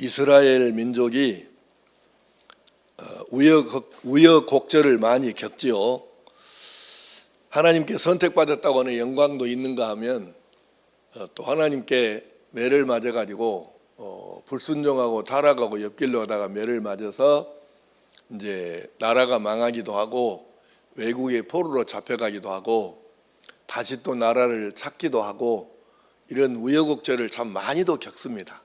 이스라엘 민족이 우여곡절을 많이 겪지요. 하나님께 선택받았다고 하는 영광도 있는가 하면 또 하나님께 매를 맞아가지고 불순종하고 타락하고 옆길로 가다가 매를 맞아서 이제 나라가 망하기도 하고 외국의 포로로 잡혀가기도 하고 다시 또 나라를 찾기도 하고 이런 우여곡절을 참 많이도 겪습니다.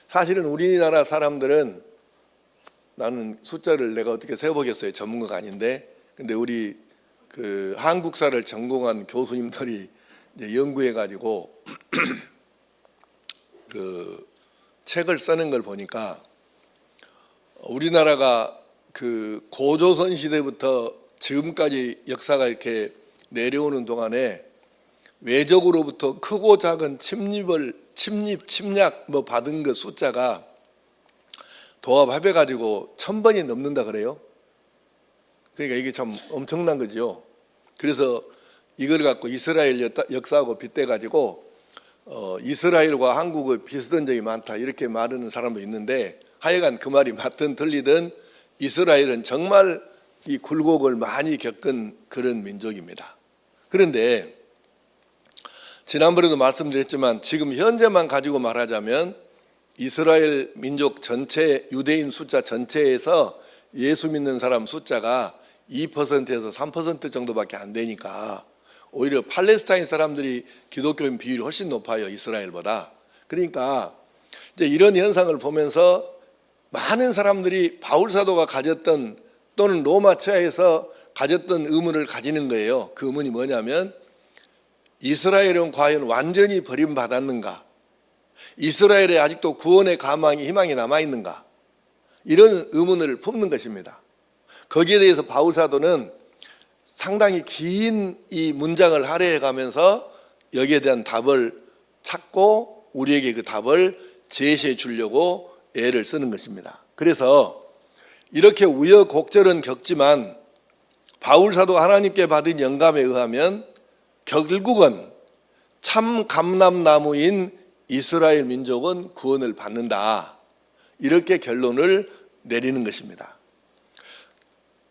사실은 우리나라 사람들은, 나는 숫자를 내가 어떻게 세어보겠어요, 전문가가 아닌데, 근데 우리 그 한국사를 전공한 교수님들이 이제 연구해가지고 그 책을 쓰는 걸 보니까 우리나라가 그 고조선 시대부터 지금까지 역사가 이렇게 내려오는 동안에 외적으로부터 크고 작은 침략 받은 그 숫자가 도합해가지고 1000번이 넘는다 그래요. 그러니까 이게 참 엄청난 거죠. 그래서 이걸 갖고 이스라엘 역사하고 빗대가지고 이스라엘과 한국의 비슷한 점이 많다 이렇게 말하는 사람도 있는데, 하여간 그 말이 맞든 틀리든 이스라엘은 정말 이 굴곡을 많이 겪은 그런 민족입니다. 그런데 지난번에도 말씀드렸지만 지금 현재만 가지고 말하자면 이스라엘 민족 전체, 유대인 숫자 전체에서 예수 믿는 사람 숫자가 2%에서 3% 정도밖에 안 되니까 오히려 팔레스타인 사람들이 기독교인 비율이 훨씬 높아요, 이스라엘보다. 그러니까 이제 이런 현상을 보면서 많은 사람들이 바울 사도가 가졌던, 또는 로마 처하에서 가졌던 의문을 가지는 거예요. 그 의문이 뭐냐면, 이스라엘은 과연 완전히 버림받았는가? 이스라엘에 아직도 구원의 희망이 남아있는가? 이런 의문을 품는 것입니다. 거기에 대해서 바울 사도는 상당히 긴 이 문장을 할애해 가면서 여기에 대한 답을 찾고 우리에게 그 답을 제시해 주려고 애를 쓰는 것입니다. 그래서 이렇게 우여곡절은 겪지만 바울 사도가 하나님께 받은 영감에 의하면 결국은 참 감람나무인 이스라엘 민족은 구원을 받는다, 이렇게 결론을 내리는 것입니다.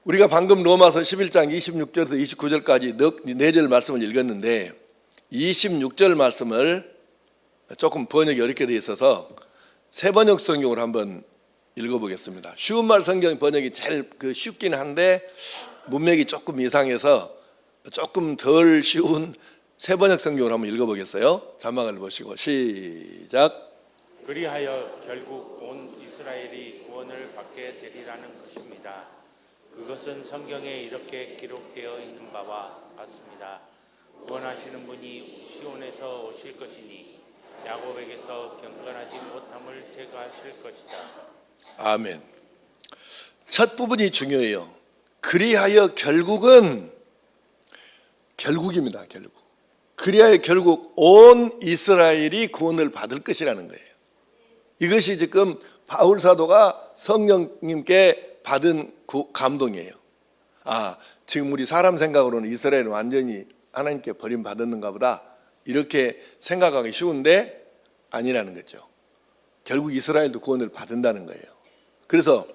우리가 방금 로마서 11장 26절에서 29절까지 4절 말씀을 읽었는데 26절 말씀을 조금 번역이 어렵게 되어 있어서 새번역 성경으로 한번 읽어보겠습니다. 쉬운 말 성경 번역이 제일 쉽긴 한데 문맥이 조금 이상해서 조금 덜 쉬운 새번역 성경으로 한번 읽어보겠어요. 자막을 보시고 시작. 그리하여 결국 온 이스라엘이 구원을 받게 되리라는 것입니다. 그것은 성경에 이렇게 기록되어 있는 바와 같습니다. 구원하시는 분이 시온에서 오실 것이니 야곱에게서 경건하지 못함을 제거하실 것이다. 아멘. 첫 부분이 중요해요. 그리하여 결국입니다. 그리하여 결국 온 이스라엘이 구원을 받을 것이라는 거예요. 이것이 지금 바울 사도가 성령님께 받은 감동이에요. 지금 우리 사람 생각으로는 이스라엘은 완전히 하나님께 버림받았는가 보다 이렇게 생각하기 쉬운데 아니라는 거죠. 결국 이스라엘도 구원을 받는다는 거예요. 그래서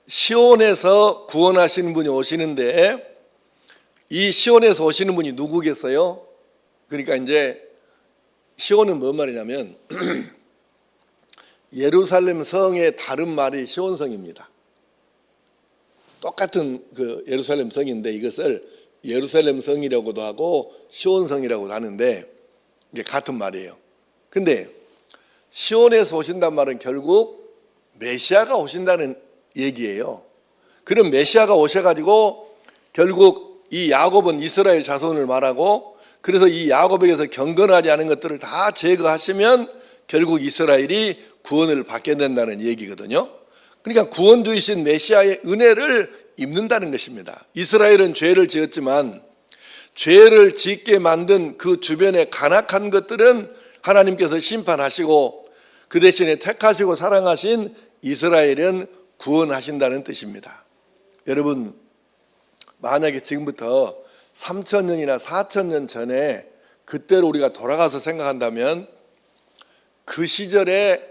시온에서 구원하시는 분이 오시는데, 이 시온에서 오시는 분이 누구겠어요? 그러니까 이제 시온은 뭔 말이냐면 예루살렘 성의 다른 말이 시온성입니다. 똑같은 그 예루살렘 성인데 이것을 예루살렘 성이라고도 하고 시온성이라고도 하는데 이게 같은 말이에요. 근데 시온에서 오신단 말은 결국 메시아가 오신다는 얘기예요. 그럼 메시아가 오셔가지고 결국 이 야곱은 이스라엘 자손을 말하고, 그래서 이 야곱에게서 경건하지 않은 것들을 다 제거하시면 결국 이스라엘이 구원을 받게 된다는 얘기거든요. 그러니까 구원주이신 메시아의 은혜를 입는다는 것입니다. 이스라엘은 죄를 지었지만 죄를 짓게 만든 그 주변의 간악한 것들은 하나님께서 심판하시고 그 대신에 택하시고 사랑하신 이스라엘은 구원하신다는 뜻입니다. 여러분, 만약에 지금부터 3000년이나 4000년 전에 그때로 우리가 돌아가서 생각한다면 그 시절에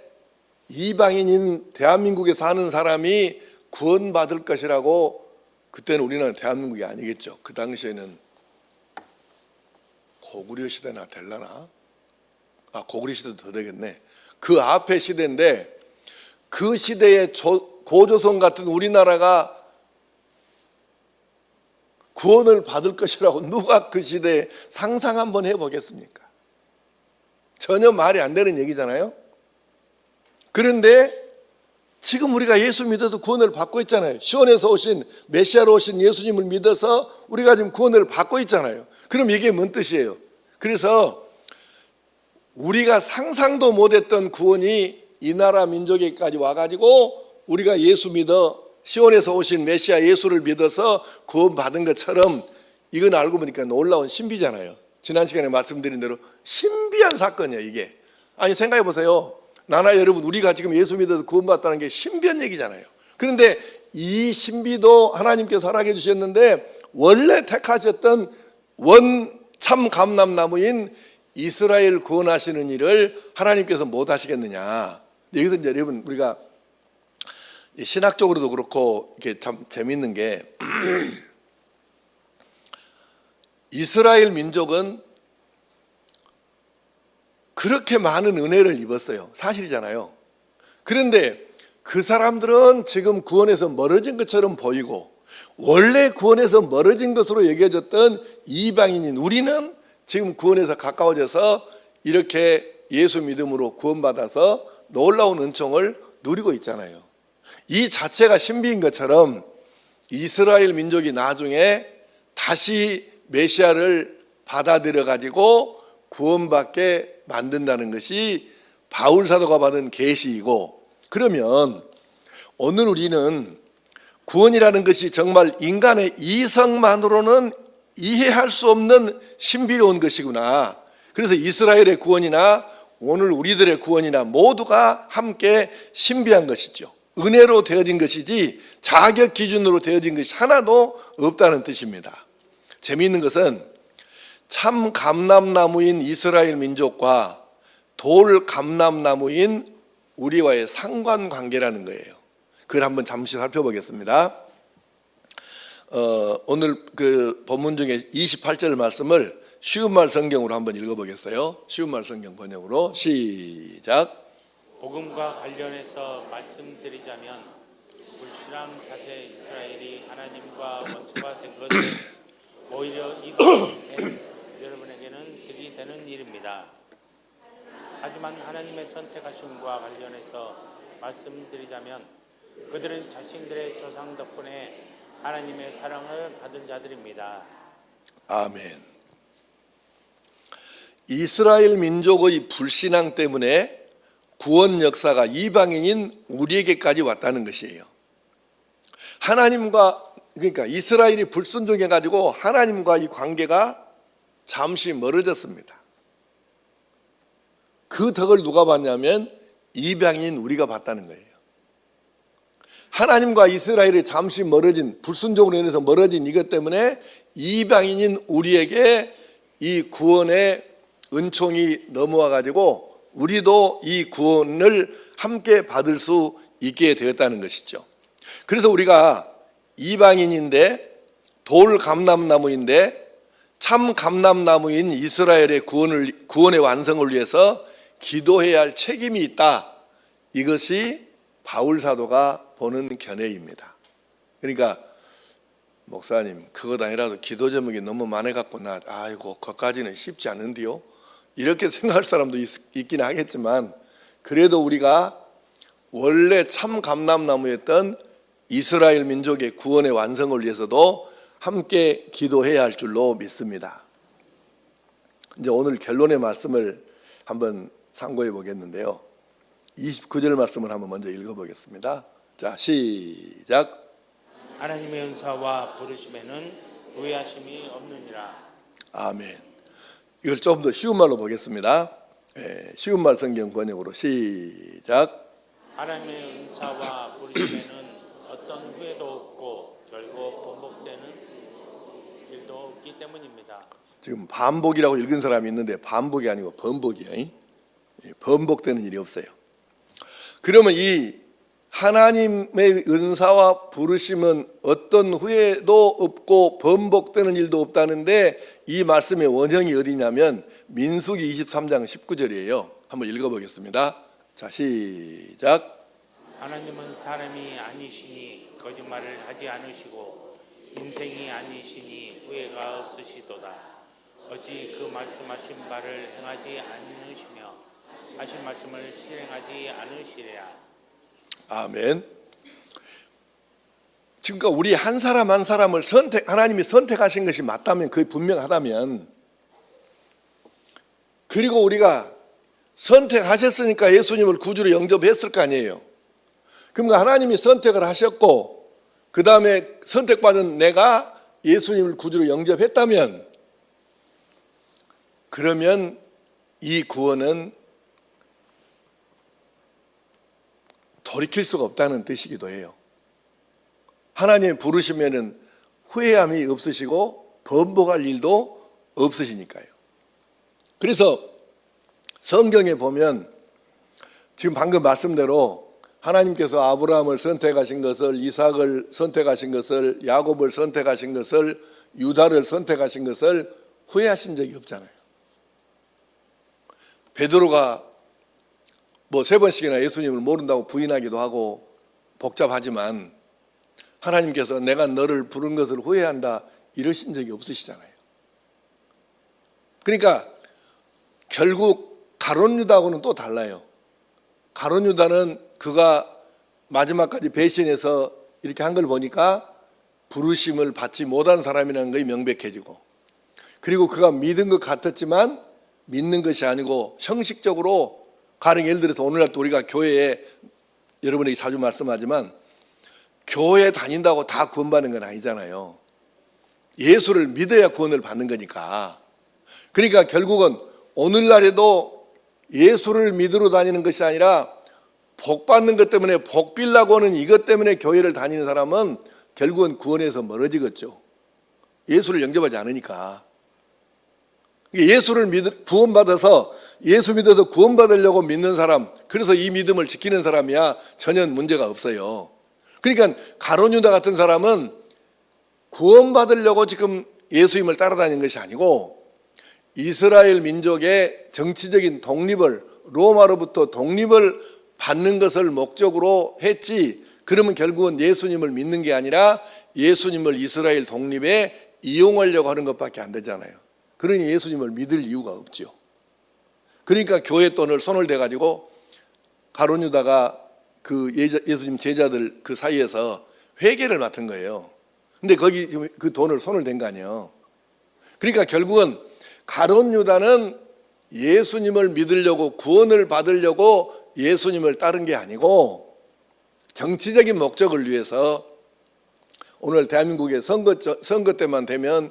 이방인인 대한민국에 사는 사람이 구원받을 것이라고, 그때는 우리나라 대한민국이 아니겠죠. 그 당시에는 고구려 시대나 될라나? 고구려 시대도 더 되겠네. 그 앞에 시대인데, 그 시대에 고조선 같은 우리나라가 구원을 받을 것이라고 누가 그 시대에 상상 한번 해보겠습니까? 전혀 말이 안 되는 얘기잖아요. 그런데 지금 우리가 예수 믿어서 구원을 받고 있잖아요. 시온에서 오신 메시아로 오신 예수님을 믿어서 우리가 지금 구원을 받고 있잖아요. 그럼 이게 뭔 뜻이에요? 그래서 우리가 상상도 못했던 구원이 이 나라 민족에까지 와가지고 우리가 예수 믿어 시온에서 오신 메시아 예수를 믿어서 구원받은 것처럼, 이건 알고 보니까 놀라운 신비잖아요. 지난 시간에 말씀드린 대로 신비한 사건이에요, 이게. 아니, 생각해 보세요. 나나 여러분, 우리가 지금 예수 믿어서 구원받았다는 게 신비한 얘기잖아요. 그런데 이 신비도 하나님께서 허락해 주셨는데, 원래 택하셨던 참 감람나무인 이스라엘 구원하시는 일을 하나님께서 못 하시겠느냐. 여기서 이제 여러분, 우리가 신학적으로도 그렇고 이게 참 재밌는 게 이스라엘 민족은 그렇게 많은 은혜를 입었어요. 사실이잖아요. 그런데 그 사람들은 지금 구원에서 멀어진 것처럼 보이고, 원래 구원에서 멀어진 것으로 여겨졌던 이방인인 우리는 지금 구원에서 가까워져서 이렇게 예수 믿음으로 구원받아서 놀라운 은총을 누리고 있잖아요. 이 자체가 신비인 것처럼 이스라엘 민족이 나중에 다시 메시아를 받아들여 가지고 구원받게 만든다는 것이 바울 사도가 받은 계시이고, 그러면 오늘 우리는 구원이라는 것이 정말 인간의 이성만으로는 이해할 수 없는 신비로운 것이구나. 그래서 이스라엘의 구원이나 오늘 우리들의 구원이나 모두가 함께 신비한 것이죠. 은혜로 되어진 것이지 자격 기준으로 되어진 것이 하나도 없다는 뜻입니다. 재미있는 것은 참 감람나무인 이스라엘 민족과 돌 감람나무인 우리와의 상관관계라는 거예요. 그걸 한번 잠시 살펴보겠습니다. 오늘 그 본문 중에 28절 말씀을 쉬운말 성경으로 한번 읽어보겠어요. 쉬운말 성경 번역으로 시작. 복음과 관련해서 말씀드리자면, 불신앙 탓에 이스라엘이 하나님과 원수가 된 것은 오히려 이방인 여러분에게는 득이 되는 일입니다. 하지만 하나님의 선택하심과 관련해서 말씀드리자면, 그들은 자신들의 조상 덕분에 하나님의 사랑을 받은 자들입니다. 아멘. 이스라엘 민족의 불신앙 때문에 구원 역사가 이방인인 우리에게까지 왔다는 것이에요. 하나님과, 그러니까 이스라엘이 불순종해 가지고 하나님과 이 관계가 잠시 멀어졌습니다. 그 덕을 누가 봤냐면 이방인 우리가 봤다는 거예요. 하나님과 이스라엘이 잠시 멀어진, 불순종으로 인해서 멀어진 이것 때문에 이방인인 우리에게 이 구원의 은총이 넘어와 가지고 우리도 이 구원을 함께 받을 수 있게 되었다는 것이죠. 그래서 우리가 이방인인데 돌 감람나무인데 참 감람나무인 이스라엘의 구원의 완성을 위해서 기도해야 할 책임이 있다. 이것이 바울 사도가 보는 견해입니다. 그러니까 목사님, 그것 아니라도 기도 제목이 너무 많아갖고 아이고 그것까지는 쉽지 않은데요, 이렇게 생각할 사람도 있긴 하겠지만, 그래도 우리가 원래 참 감람나무였던 이스라엘 민족의 구원의 완성을 위해서도 함께 기도해야 할 줄로 믿습니다. 이제 오늘 결론의 말씀을 한번 상고해 보겠는데요. 29절 말씀을 한번 먼저 읽어보겠습니다. 자, 시작. 하나님의 은사와 부르심에는 후회하심이 없느니라. 아멘. 이걸 조금 더 쉬운 말로 보겠습니다. 쉬운 말 성경 번역으로 시작. 하나님의 은사와 부르심에는 어떤 후회도 없고 결국 반복되는 일도 없기 때문입니다. 지금 반복이라고 읽은 사람이 있는데 반복이 아니고 번복이에요. 번복되는 일이 없어요. 그러면 이 하나님의 은사와 부르심은 어떤 후회도 없고 번복되는 일도 없다는데 이 말씀의 원형이 어디냐면 민수기 23장 19절이에요. 한번 읽어보겠습니다. 자, 시작. 하나님은 사람이 아니시니 거짓말을 하지 않으시고 인생이 아니시니 후회가 없으시도다. 어찌 그 말씀하신 바를 행하지 않으시며 하신 말씀을 실행하지 않으시랴. 아멘. 그러니까 우리 한 사람 한 사람을 하나님이 선택하신 것이 맞다면, 그게 분명하다면, 그리고 우리가 선택하셨으니까 예수님을 구주로 영접했을 거 아니에요. 그러니까 하나님이 선택을 하셨고 그 다음에 선택받은 내가 예수님을 구주로 영접했다면, 그러면 이 구원은 돌이킬 수가 없다는 뜻이기도 해요. 하나님이 부르시면은 후회함이 없으시고 번복할 일도 없으시니까요. 그래서 성경에 보면 지금 방금 말씀대로 하나님께서 아브라함을 선택하신 것을, 이삭을 선택하신 것을, 야곱을 선택하신 것을, 유다를 선택하신 것을 후회하신 적이 없잖아요. 베드로가 뭐 3번씩이나 예수님을 모른다고 부인하기도 하고 복잡하지만 하나님께서 내가 너를 부른 것을 후회한다 이러신 적이 없으시잖아요. 그러니까 결국 가룟 유다하고는 또 달라요. 가룟 유다는 그가 마지막까지 배신해서 이렇게 한 걸 보니까 부르심을 받지 못한 사람이라는 것이 명백해지고, 그리고 그가 믿은 것 같았지만 믿는 것이 아니고 형식적으로, 가령 예를 들어서 오늘날 또 우리가 교회에, 여러분에게 자주 말씀하지만 교회 다닌다고 다 구원받는 건 아니잖아요. 예수를 믿어야 구원을 받는 거니까. 그러니까 결국은 오늘날에도 예수를 믿으러 다니는 것이 아니라 복 받는 것 때문에, 복 빌라고 하는 이것 때문에 교회를 다니는 사람은 결국은 구원에서 멀어지겠죠. 예수를 영접하지 않으니까. 예수를 구원받아서, 예수 믿어서 구원받으려고 믿는 사람, 그래서 이 믿음을 지키는 사람이야 전혀 문제가 없어요. 그러니까 가룟 유다 같은 사람은 구원받으려고 지금 예수님을 따라다니는 것이 아니고 이스라엘 민족의 정치적인 독립을, 로마로부터 독립을 받는 것을 목적으로 했지, 그러면 결국은 예수님을 믿는 게 아니라 예수님을 이스라엘 독립에 이용하려고 하는 것밖에 안 되잖아요. 그러니 예수님을 믿을 이유가 없죠. 그러니까 교회 돈을 손을 대가지고 가룟 유다가 그 예수님 제자들 그 사이에서 회계를 맡은 거예요. 근데 거기 그 돈을 손을 댄 거 아니에요. 그러니까 결국은 가룟 유다는 예수님을 믿으려고, 구원을 받으려고 예수님을 따른 게 아니고 정치적인 목적을 위해서, 오늘 대한민국의 선거 때만 되면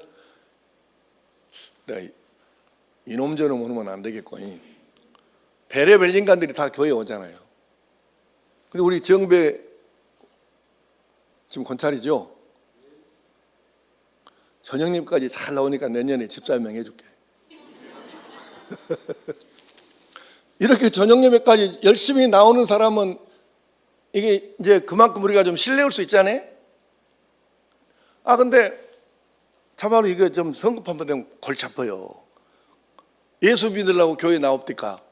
이놈저놈 오면 안 되겠고 베레벨 인간들이 다 교회에 오잖아요. 근데 우리 정배 지금 권찰이죠? 전형님까지 잘 나오니까 내년에 집사명 해줄게. 이렇게 전형예배까지 열심히 나오는 사람은 이게 이제 그만큼 우리가 좀 신뢰할 수 있잖아요. 근데 참말로 이거 좀 성급 한번 되면 골치 아파요. 예수 믿으려고 교회 나옵니까?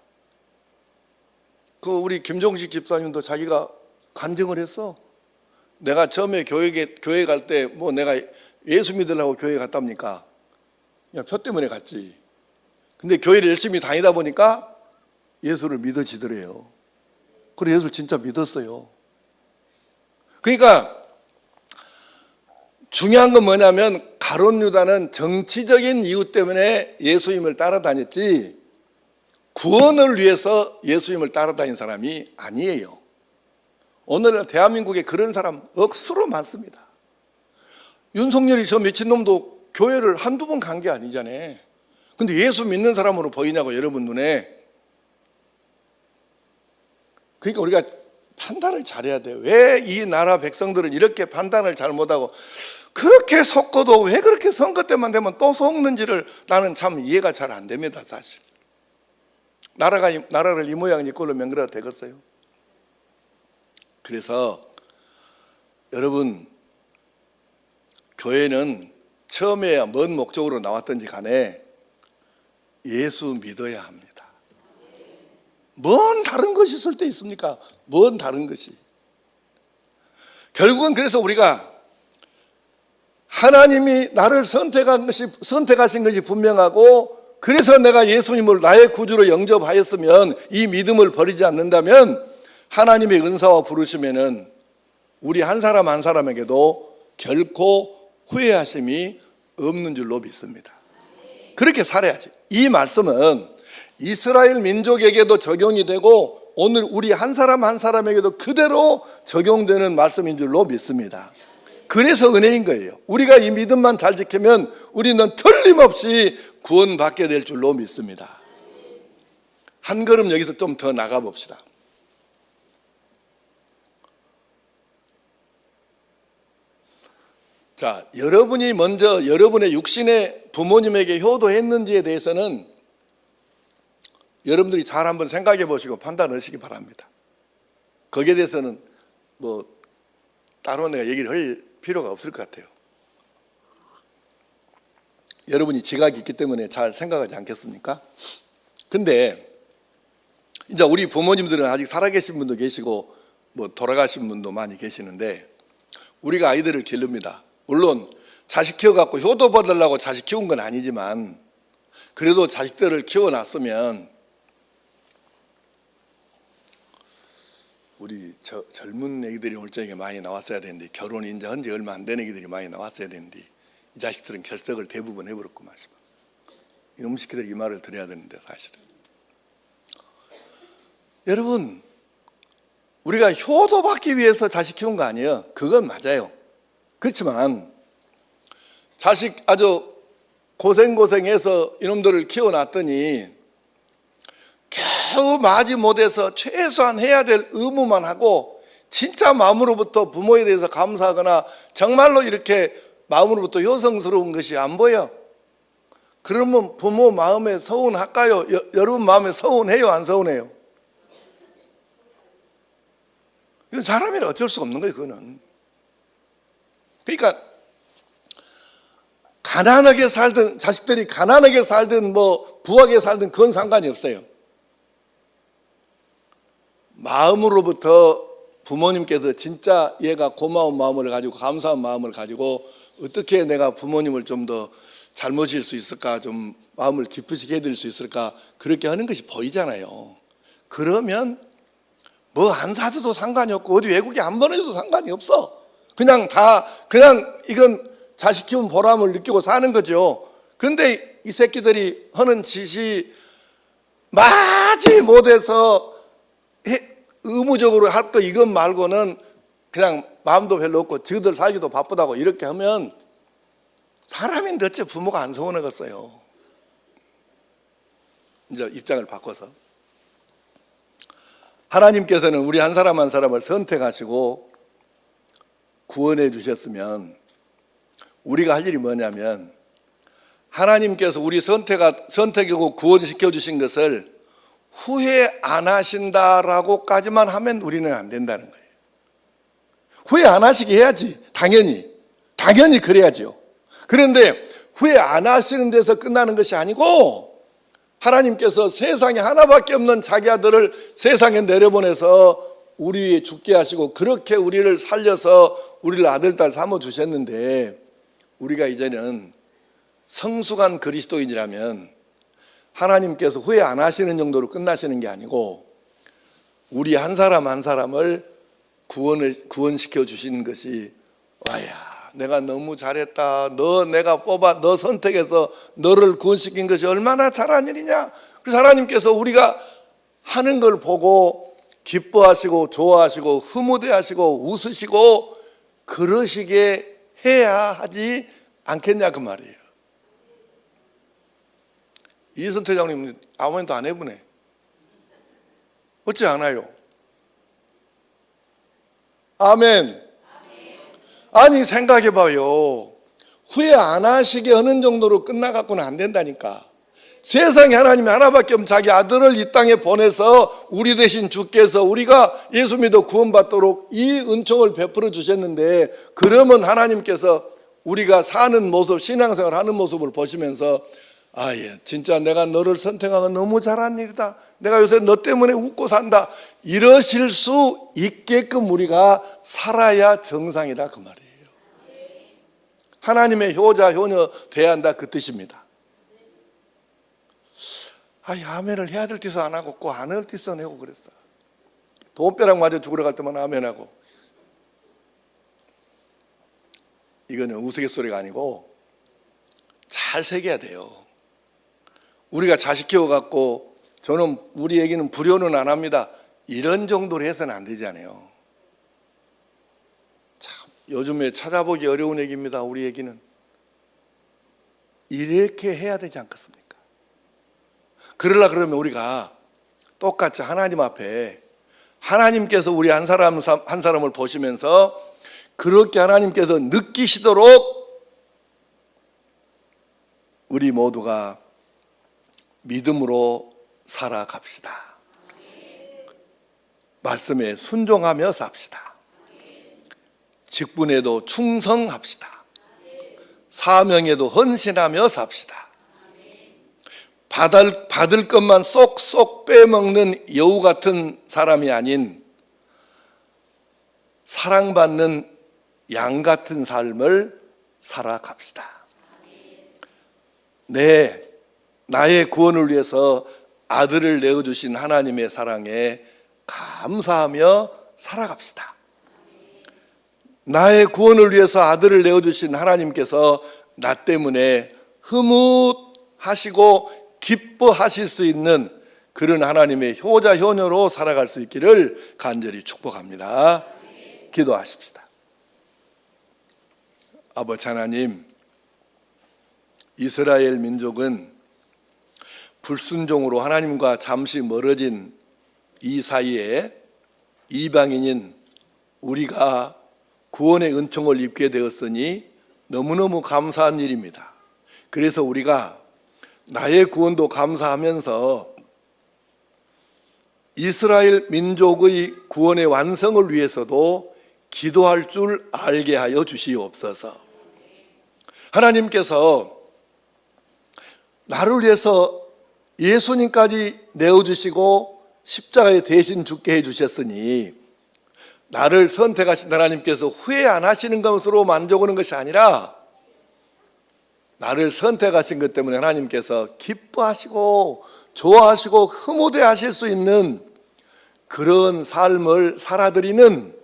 그 우리 김종식 집사님도 자기가 간증을 했어. 내가 처음에 교회 갈 때 뭐 내가 예수 믿으려고 교회 갔답니까? 그냥 표 때문에 갔지. 근데 교회를 열심히 다니다 보니까 예수를 믿어지더래요. 그래, 예수를 진짜 믿었어요. 그러니까 중요한 건 뭐냐면 가룟 유다는 정치적인 이유 때문에 예수님을 따라다녔지 구원을 위해서 예수님을 따라다닌 사람이 아니에요. 오늘날 대한민국에 그런 사람 억수로 많습니다. 윤석열이 저 미친놈도 교회를 한두 번 간 게 아니잖아요. 근데 예수 믿는 사람으로 보이냐고, 여러분 눈에. 그러니까 우리가 판단을 잘해야 돼요. 왜 이 나라 백성들은 이렇게 판단을 잘못하고 그렇게 속고도 왜 그렇게 선거 때만 되면 또 속는지를 나는 참 이해가 잘 안 됩니다, 사실. 나라를 이 모양 이 꼴로 만들어도 되겠어요? 그래서 여러분, 교회는 처음에 뭔 목적으로 나왔든지 간에 예수 믿어야 합니다. 뭔 다른 것이 있을 때 있습니까? 뭔 다른 것이. 결국은 그래서 우리가 하나님이 나를 선택하신 것이 분명하고, 그래서 내가 예수님을 나의 구주로 영접하였으면, 이 믿음을 버리지 않는다면 하나님의 은사와 부르심에는 우리 한 사람 한 사람에게도 결코 후회하심이 없는 줄로 믿습니다. 그렇게 살아야지. 이 말씀은 이스라엘 민족에게도 적용이 되고 오늘 우리 한 사람 한 사람에게도 그대로 적용되는 말씀인 줄로 믿습니다. 그래서 은혜인 거예요. 우리가 이 믿음만 잘 지키면 우리는 틀림없이 구원받게 될 줄로 믿습니다. 한 걸음 여기서 좀 더 나가 봅시다. 자, 여러분이 먼저 여러분의 육신의 부모님에게 효도했는지에 대해서는 여러분들이 잘 한번 생각해 보시고 판단하시기 바랍니다. 거기에 대해서는 뭐 따로 내가 얘기를 할 필요가 없을 것 같아요. 여러분이 지각이 있기 때문에 잘 생각하지 않겠습니까? 근데 이제 우리 부모님들은 아직 살아계신 분도 계시고 뭐 돌아가신 분도 많이 계시는데, 우리가 아이들을 기릅니다. 물론 자식 키워갖고 효도 받으려고 자식 키운 건 아니지만, 그래도 자식들을 키워놨으면 우리 젊은 애기들이 올 적에 많이 나왔어야 되는데, 결혼 이제 한지 얼마 안 된 애기들이 많이 나왔어야 되는데, 이 자식들은 결석을 대부분 해버렸구만. 이놈 새끼들 이 말을 들어야 되는데, 사실은 여러분, 우리가 효도받기 위해서 자식 키운 거 아니에요. 그건 맞아요. 그렇지만 자식 아주 고생해서 이놈들을 키워놨더니 겨우 맞이 못해서 최소한 해야 될 의무만 하고, 진짜 마음으로부터 부모에 대해서 감사하거나 정말로 이렇게 마음으로부터 효성스러운 것이 안 보여. 그러면 부모 마음에 서운할까요? 여러분 마음에 서운해요? 안 서운해요? 이건 사람이라 어쩔 수가 없는 거예요. 그거는. 그러니까 가난하게 살든 자식들이 가난하게 살든 뭐 부하게 살든 그건 상관이 없어요. 마음으로부터 부모님께서 진짜 얘가 고마운 마음을 가지고 감사한 마음을 가지고 어떻게 내가 부모님을 좀 더 잘 모실 수 있을까, 좀 마음을 기쁘시게 해드릴 수 있을까, 그렇게 하는 것이 보이잖아요. 그러면 뭐 안 사줘도 상관이 없고 어디 외국에 안 보내줘도 상관이 없어. 그냥 이건 자식 키운 보람을 느끼고 사는 거죠. 근데 이 새끼들이 하는 짓이 마지 못해서 의무적으로 할 거 이것 말고는 그냥 마음도 별로 없고 저들 살기도 바쁘다고 이렇게 하면 사람인데 어째 부모가 안 서운하겠어요. 이제 입장을 바꿔서 하나님께서는 우리 한 사람 한 사람을 선택하시고 구원해 주셨으면 우리가 할 일이 뭐냐면, 하나님께서 우리 선택하고 구원시켜 주신 것을 후회 안 하신다라고까지만 하면 우리는 안 된다는 거예요. 후회 안 하시게 해야지. 당연히 그래야죠. 그런데 후회 안 하시는 데서 끝나는 것이 아니고, 하나님께서 세상에 하나밖에 없는 자기 아들을 세상에 내려보내서 우리 위에 죽게 하시고 그렇게 우리를 살려서 우리를 아들, 딸 삼아 주셨는데, 우리가 이제는 성숙한 그리스도인이라면 하나님께서 후회 안 하시는 정도로 끝나시는 게 아니고 우리 한 사람 한 사람을 구원시켜 주시는 것이, 와야 내가 너무 잘했다, 너 선택해서 너를 구원시킨 것이 얼마나 잘한 일이냐. 그래서 하나님께서 우리가 하는 걸 보고 기뻐하시고 좋아하시고 흐뭇해하시고 웃으시고 그러시게 해야 하지 않겠냐 그 말이에요. 이선 회장님 아무 말도 안 해보네. 어찌 않아요? 아멘. 아니 생각해봐요. 후회 안 하시게 하는 정도로 끝나갖고는 안 된다니까. 세상에 하나님이 하나밖에 없는 자기 아들을 이 땅에 보내서 우리 대신 주께서 우리가 예수 믿어 구원받도록 이 은총을 베풀어 주셨는데, 그러면 하나님께서 우리가 사는 모습, 신앙생활 하는 모습을 보시면서 진짜 내가 너를 선택한 건 너무 잘한 일이다, 내가 요새 너 때문에 웃고 산다, 이러실 수 있게끔 우리가 살아야 정상이다, 그 말이에요. 하나님의 효자, 효녀 돼야 한다, 그 뜻입니다. 아멘을 해야 될 짓을 안 하고 꼭 안 할 짓을 내고 그랬어. 돈벼락 맞아 죽으러 갈 때만 아멘하고. 이거는 우스갯소리가 아니고 잘 새겨야 돼요. 우리가 자식 키워갖고 저는 우리 애기는 불효는 안 합니다, 이런 정도로 해서는 안 되잖아요. 참 요즘에 찾아보기 어려운 애기입니다. 우리 애기는 이렇게 해야 되지 않겠습니까? 그러려 그러면 우리가 똑같이 하나님 앞에, 하나님께서 우리 한 사람을 보시면서 그렇게 하나님께서 느끼시도록 우리 모두가 믿음으로 살아갑시다. 말씀에 순종하며 삽시다. 직분에도 충성합시다. 사명에도 헌신하며 삽시다. 받을 것만 쏙쏙 빼먹는 여우 같은 사람이 아닌 사랑받는 양 같은 삶을 살아갑시다. 나의 구원을 위해서 아들을 내어주신 하나님의 사랑에 감사하며 살아갑시다. 나의 구원을 위해서 아들을 내어주신 하나님께서 나 때문에 흐뭇하시고 기뻐하실 수 있는 그런 하나님의 효자, 효녀로 살아갈 수 있기를 간절히 축복합니다. 기도하십시다. 아버지 하나님, 이스라엘 민족은 불순종으로 하나님과 잠시 멀어진 이 사이에 이방인인 우리가 구원의 은총을 입게 되었으니 너무너무 감사한 일입니다. 그래서 우리가 나의 구원도 감사하면서 이스라엘 민족의 구원의 완성을 위해서도 기도할 줄 알게 하여 주시옵소서. 하나님께서 나를 위해서 예수님까지 내어주시고 십자가에 대신 죽게 해주셨으니 나를 선택하신 하나님께서 후회 안 하시는 것으로 만족하는 것이 아니라 나를 선택하신 것 때문에 하나님께서 기뻐하시고 좋아하시고 흐뭇해 하실 수 있는 그런 삶을 살아드리는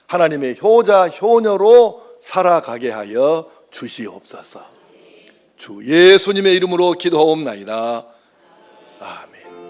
하나님의 효자, 효녀로 살아가게 하여 주시옵소서. 주 예수님의 이름으로 기도하옵나이다. 아멘.